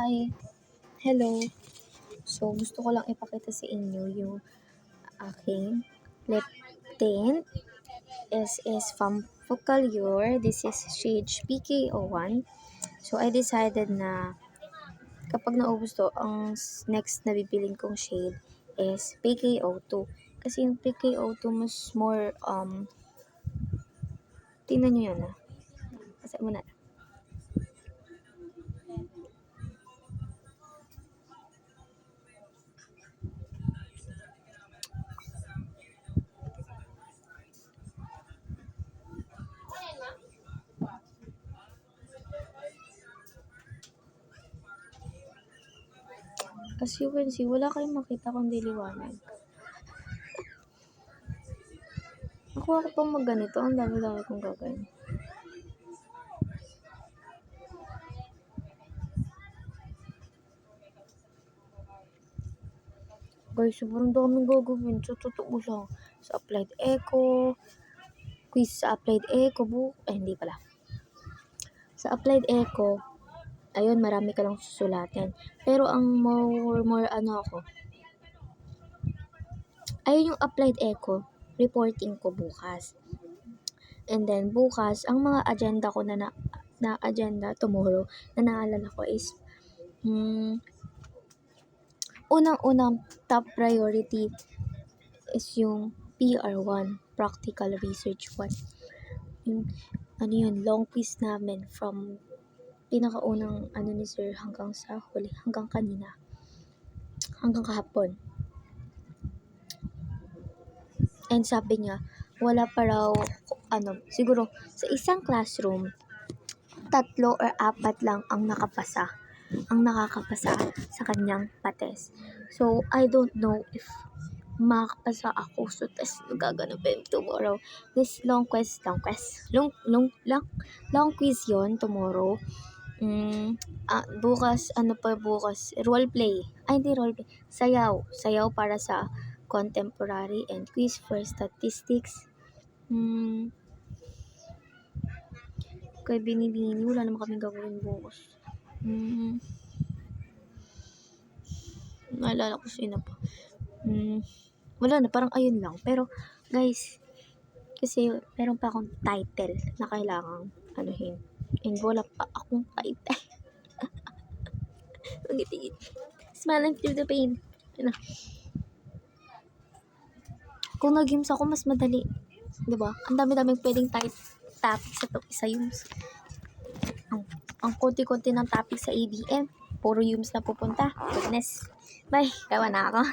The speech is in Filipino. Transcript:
Hi! Hello! So, gusto ko lang ipakita sa inyo yung aking lip tint. This is from Focallure. This is shade PKO1. So, I decided na kapag naubos to, ang next na bibiling kong shade is PKO2. Kasi yung PKO2 mas more, tingnan nyo yun Kasi muna. As you can see, wala kayong makita kundi liwanag. Nakuha ko pang magganito. Ang dami-dami kong gagawin. Guys, sobrang daming gagawin. So, totoo lang. Sa Applied Eco, quiz sa Applied Eco, hindi pala. Sa Applied Eco, ayun, marami ka lang susulatin. Pero ang more ako, ayun yung Applied Eco, reporting ko bukas. And then, bukas, ang mga agenda ko na agenda tomorrow, na naalala ko is, unang-unang top priority is yung PR1, Practical Research 1. Yung, long quiz namin from pinakaunang ni sir hanggang sa huli, hanggang kanina, hanggang kahapon. And sabi niya, wala pa raw, siguro sa isang classroom, 3 or 4 lang ang nakakapasa sa kanyang pates. So, I don't know if makakapasa ako. So, test gaganapin tomorrow. This long quiz yon tomorrow. Bukas, bukas? Roleplay. Hindi roleplay. Sayaw para sa contemporary and quiz for statistics. Kay Binibini, wala naman kaming gagawin bukas. Naalala ko sino pa. Wala na, parang ayun lang. Pero, guys, kasi meron pa akong title na kailangang anuhin. And wala pa akong title. Magiging smiling through the pain. Kung nag-games ako, mas madali. Diba? Ang dami-daming pwedeng topic sa Yums. Ang konti-konti ng topic sa ABM. Puro Yums na pupunta. Goodness. Bye. Gawa na ako.